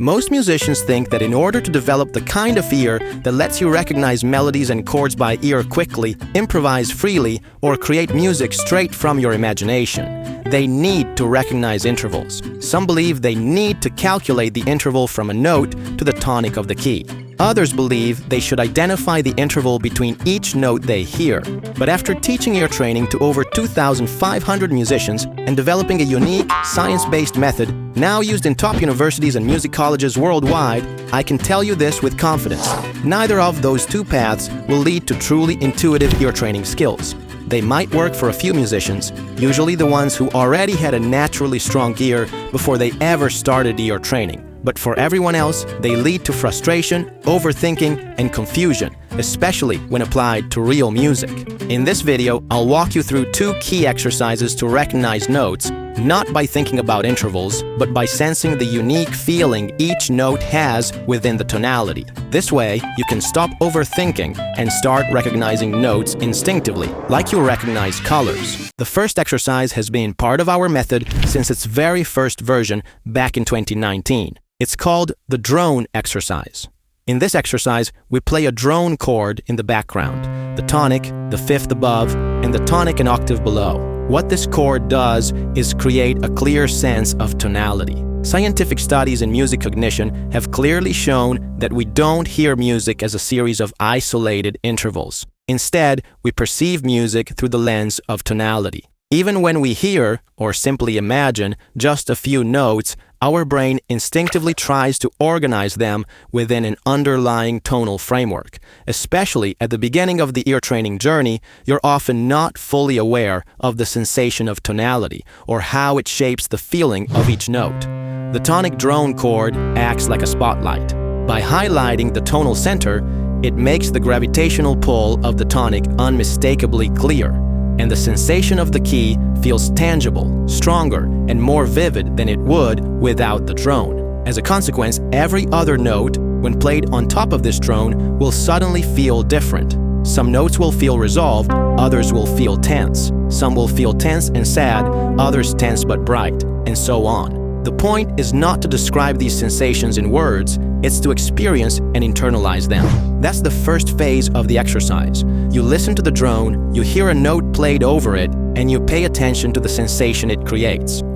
Most musicians think that in order to develop the kind of ear that lets you recognize melodies and chords by ear quickly, improvise freely, or create music straight from your imagination, they need to recognize intervals. Some believe they need to calculate the interval from a note to the tonic of the key. Others believe they should identify the interval between each note they hear. But after teaching ear training to over 2,500 musicians and developing a unique, science-based method now used in top universities and music colleges worldwide, I can tell you this with confidence. Neither of those two paths will lead to truly intuitive ear training skills. They might work for a few musicians, usually the ones who already had a naturally strong ear before they ever started ear training. But for everyone else, they lead to frustration, overthinking, and confusion, especially when applied to real music. In this video, I'll walk you through 2 key exercises to recognize notes, not by thinking about intervals, but by sensing the unique feeling each note has within the tonality. This way, you can stop overthinking and start recognizing notes instinctively, like you recognize colors. The first exercise has been part of our method since its very first version back in 2019. It's called the drone exercise. In this exercise, we play a drone chord in the background, the tonic, the fifth above, and the tonic an octave below. What this chord does is create a clear sense of tonality. Scientific studies in music cognition have clearly shown that we don't hear music as a series of isolated intervals. Instead, we perceive music through the lens of tonality. Even when we hear, or simply imagine, just a few notes, our brain instinctively tries to organize them within an underlying tonal framework. Especially at the beginning of the ear training journey, you're often not fully aware of the sensation of tonality or how it shapes the feeling of each note. The tonic drone chord acts like a spotlight. By highlighting the tonal center, it makes the gravitational pull of the tonic unmistakably clear, and the sensation of the key feels tangible, stronger, and more vivid than it would without the drone. As a consequence, every other note, when played on top of this drone, will suddenly feel different. Some notes will feel resolved, others will feel tense. Some will feel tense and sad, others tense but bright, and so on. The point is not to describe these sensations in words, it's to experience and internalize them. That's the first phase of the exercise. You listen to the drone, you hear a note played over it, and you pay attention to the sensation it creates. 3,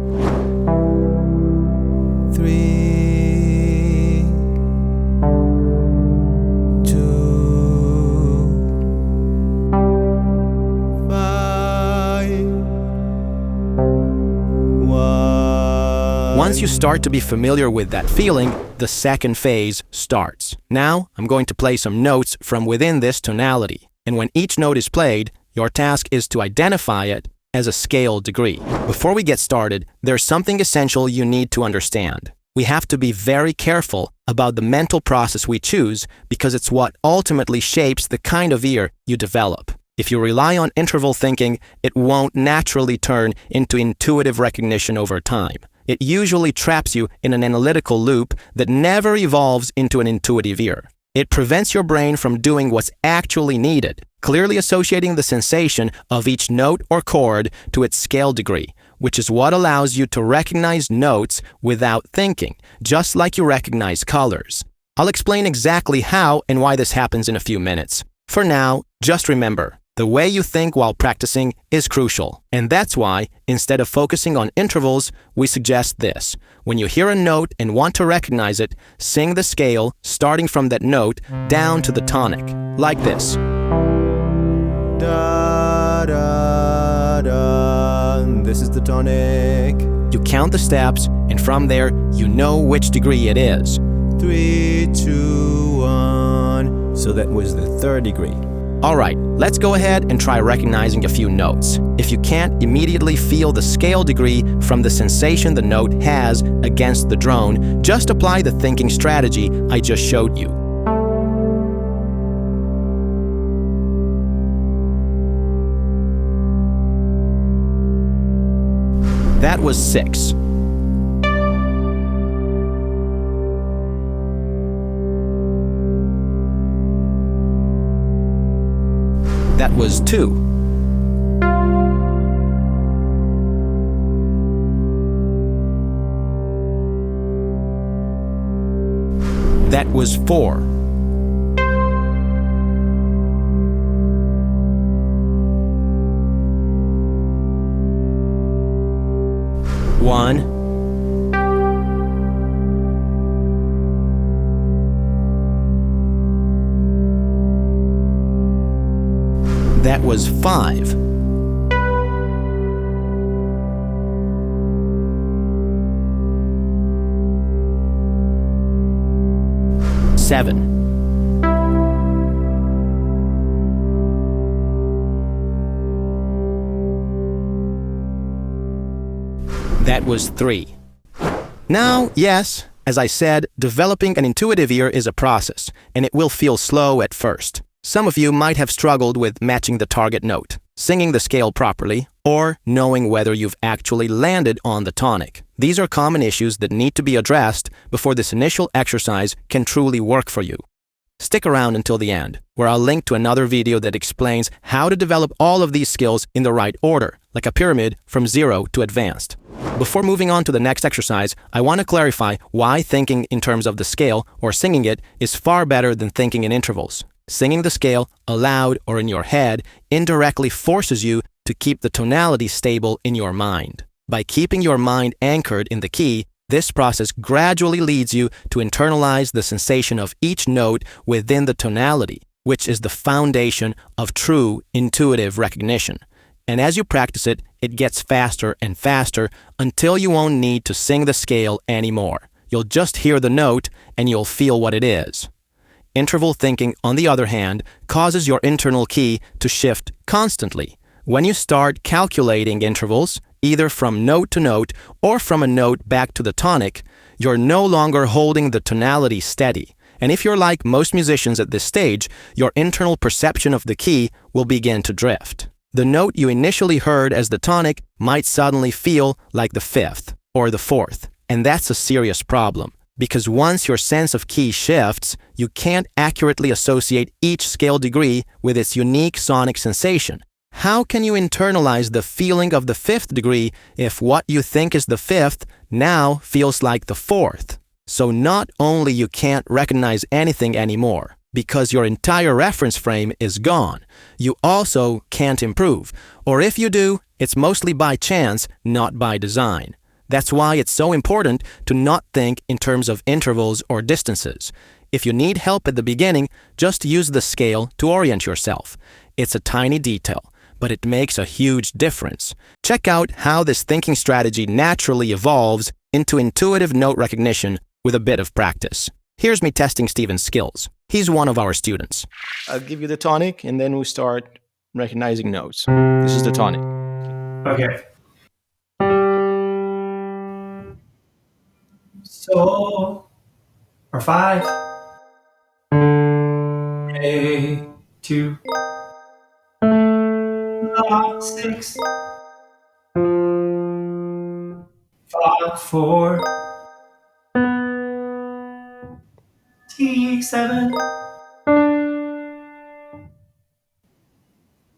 2, 5, 1. Once you start to be familiar with that feeling, the second phase starts. Now, I'm going to play some notes from within this tonality. And when each note is played, your task is to identify it as a scale degree. Before we get started, there's something essential you need to understand. We have to be very careful about the mental process we choose because it's what ultimately shapes the kind of ear you develop. If you rely on interval thinking, it won't naturally turn into intuitive recognition over time. It usually traps you in an analytical loop that never evolves into an intuitive ear. It prevents your brain from doing what's actually needed, clearly associating the sensation of each note or chord to its scale degree, which is what allows you to recognize notes without thinking, just like you recognize colors. I'll explain exactly how and why this happens in a few minutes. For now, just remember, the way you think while practicing is crucial, and that's why, instead of focusing on intervals, we suggest this. When you hear a note and want to recognize it, sing the scale starting from that note down to the tonic, like this. Da, da, da. This is the tonic. You count the steps, and from there, you know which degree it is. 3, 2, 1. So that was the third degree. Alright, let's go ahead and try recognizing a few notes. If you can't immediately feel the scale degree from the sensation the note has against the drone, just apply the thinking strategy I just showed you. That was 6. That was 2. That was 4. 1. That was 5. 7. That was 3. Now, yes, as I said, developing an intuitive ear is a process, and it will feel slow at first. Some of you might have struggled with matching the target note, singing the scale properly, or knowing whether you've actually landed on the tonic. These are common issues that need to be addressed before this initial exercise can truly work for you. Stick around until the end, where I'll link to another video that explains how to develop all of these skills in the right order, like a pyramid from 0 to advanced. Before moving on to the next exercise, I want to clarify why thinking in terms of the scale or singing it is far better than thinking in intervals. Singing the scale aloud or in your head indirectly forces you to keep the tonality stable in your mind. By keeping your mind anchored in the key, this process gradually leads you to internalize the sensation of each note within the tonality, which is the foundation of true intuitive recognition. And as you practice it, it gets faster and faster until you won't need to sing the scale anymore. You'll just hear the note and you'll feel what it is. Interval thinking, on the other hand, causes your internal key to shift constantly. When you start calculating intervals, either from note to note or from a note back to the tonic, you're no longer holding the tonality steady. And if you're like most musicians at this stage, your internal perception of the key will begin to drift. The note you initially heard as the tonic might suddenly feel like the 5th or the 4th. And that's a serious problem, because once your sense of key shifts, you can't accurately associate each scale degree with its unique sonic sensation. How can you internalize the feeling of the 5th degree if what you think is the 5th now feels like the 4th? So not only you can't recognize anything anymore, because your entire reference frame is gone, you also can't improve. Or if you do, it's mostly by chance, not by design. That's why it's so important to not think in terms of intervals or distances. If you need help at the beginning, just use the scale to orient yourself. It's a tiny detail, but it makes a huge difference. Check out how this thinking strategy naturally evolves into intuitive note recognition with a bit of practice. Here's me testing Steven's skills. He's one of our students. I'll give you the tonic, and then we'll start recognizing notes. This is the tonic. Okay. So, or 5. A, 2. La, 6. 5, 4. T, 7.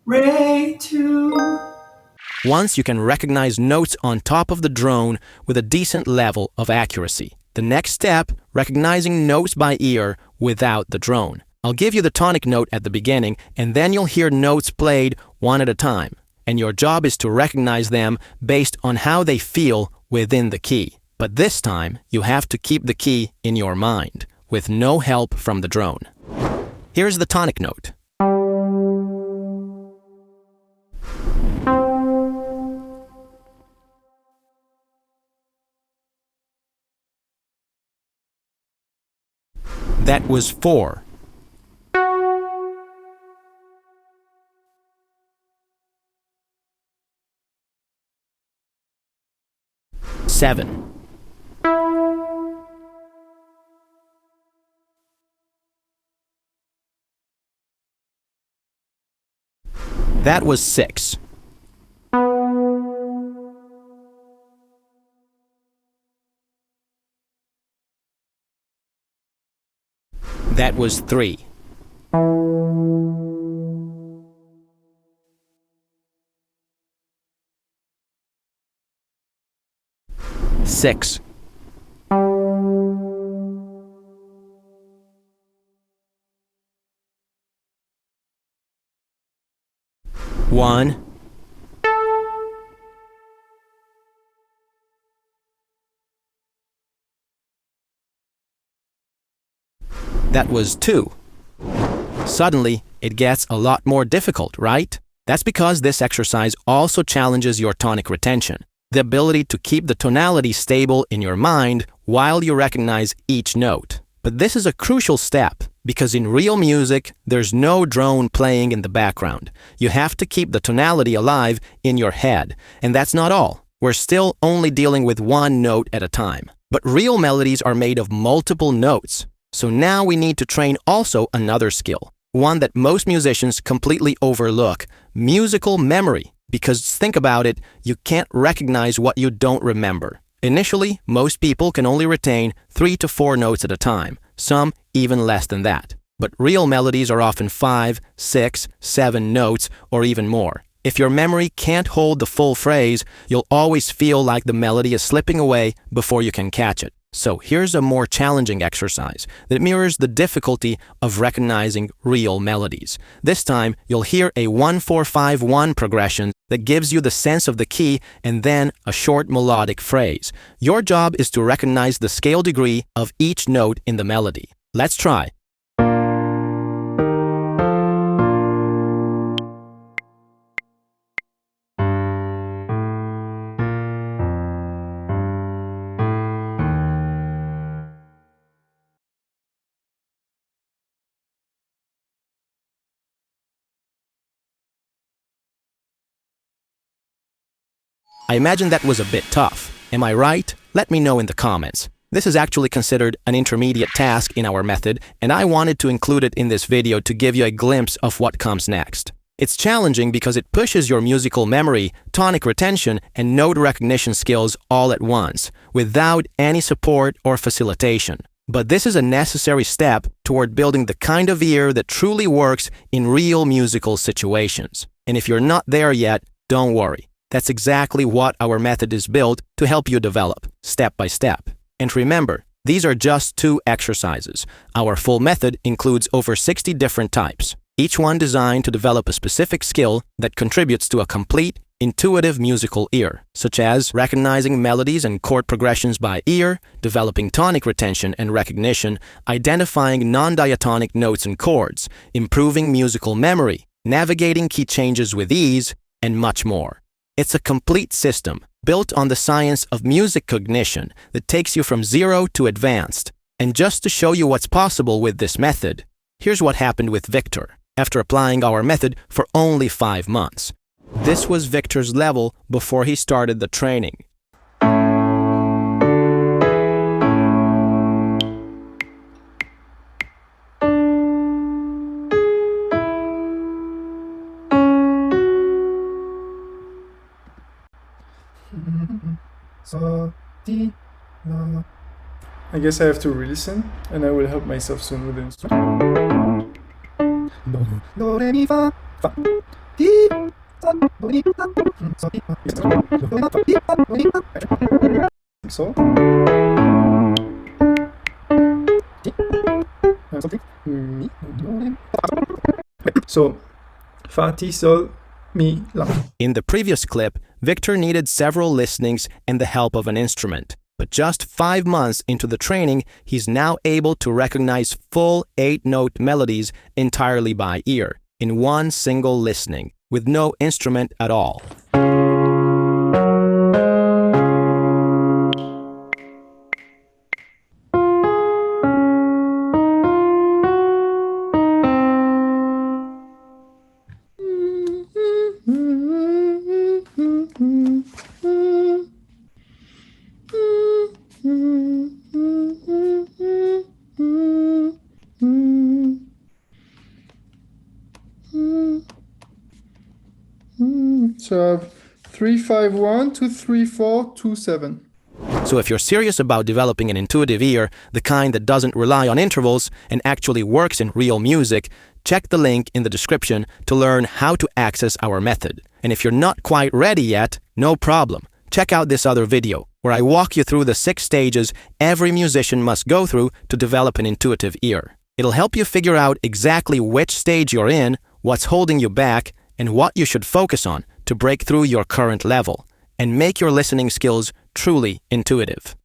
Re, 2. Once you can recognize notes on top of the drone with a decent level of accuracy. The next step, recognizing notes by ear without the drone. I'll give you the tonic note at the beginning, and then you'll hear notes played one at a time. And your job is to recognize them based on how they feel within the key. But this time, you have to keep the key in your mind, with no help from the drone. Here's the tonic note. That was 4. Seven. That was 6. That was 3. Six. 1. That was 2. Suddenly, it gets a lot more difficult, right? That's because this exercise also challenges your tonic retention, the ability to keep the tonality stable in your mind while you recognize each note. But this is a crucial step because in real music, there's no drone playing in the background. You have to keep the tonality alive in your head. And that's not all. We're still only dealing with one note at a time. But real melodies are made of multiple notes. So now we need to train also another skill, one that most musicians completely overlook, musical memory. Because think about it, you can't recognize what you don't remember. Initially, most people can only retain 3 to 4 notes at a time, some even less than that. But real melodies are often 5, 6, 7 notes, or even more. If your memory can't hold the full phrase, you'll always feel like the melody is slipping away before you can catch it. So here's a more challenging exercise that mirrors the difficulty of recognizing real melodies. This time, you'll hear a 1-4-5-1 progression that gives you the sense of the key and then a short melodic phrase. Your job is to recognize the scale degree of each note in the melody. Let's try. I imagine that was a bit tough. Am I right? Let me know in the comments. This is actually considered an intermediate task in our method, and I wanted to include it in this video to give you a glimpse of what comes next. It's challenging because it pushes your musical memory, tonic retention, and note recognition skills all at once, without any support or facilitation. But this is a necessary step toward building the kind of ear that truly works in real musical situations. And if you're not there yet, don't worry. That's exactly what our method is built to help you develop, step by step. And remember, these are just 2 exercises. Our full method includes over 60 different types, each one designed to develop a specific skill that contributes to a complete, intuitive musical ear, such as recognizing melodies and chord progressions by ear, developing tonic retention and recognition, identifying non-diatonic notes and chords, improving musical memory, navigating key changes with ease, and much more. It's a complete system built on the science of music cognition that takes you from 0 to advanced. And just to show you what's possible with this method, here's what happened with Victor after applying our method for only 5 months. This was Victor's level before he started the training. So, I guess I have to re-listen, and I will help myself soon with the instrument. Do, re, mi, fa, fa, ti, sa, do, re, fa, so, ti, fa, do, re, fa, ti, fa, do, re, fa. So, ti, something, mi, do, re, fa. So, fa, ti, sol, mi, la. In the previous clip, Victor needed several listenings and the help of an instrument. But just 5 months into the training, he's now able to recognize full 8-note melodies entirely by ear, in one single listening, with no instrument at all. So I have 3-5-1 to 3-4-2-7. So if you're serious about developing an intuitive ear, the kind that doesn't rely on intervals and actually works in real music, check the link in the description to learn how to access our method. And if you're not quite ready yet, no problem. Check out this other video, where I walk you through the 6 stages every musician must go through to develop an intuitive ear. It'll help you figure out exactly which stage you're in, what's holding you back, and what you should focus on to break through your current level and make your listening skills truly intuitive.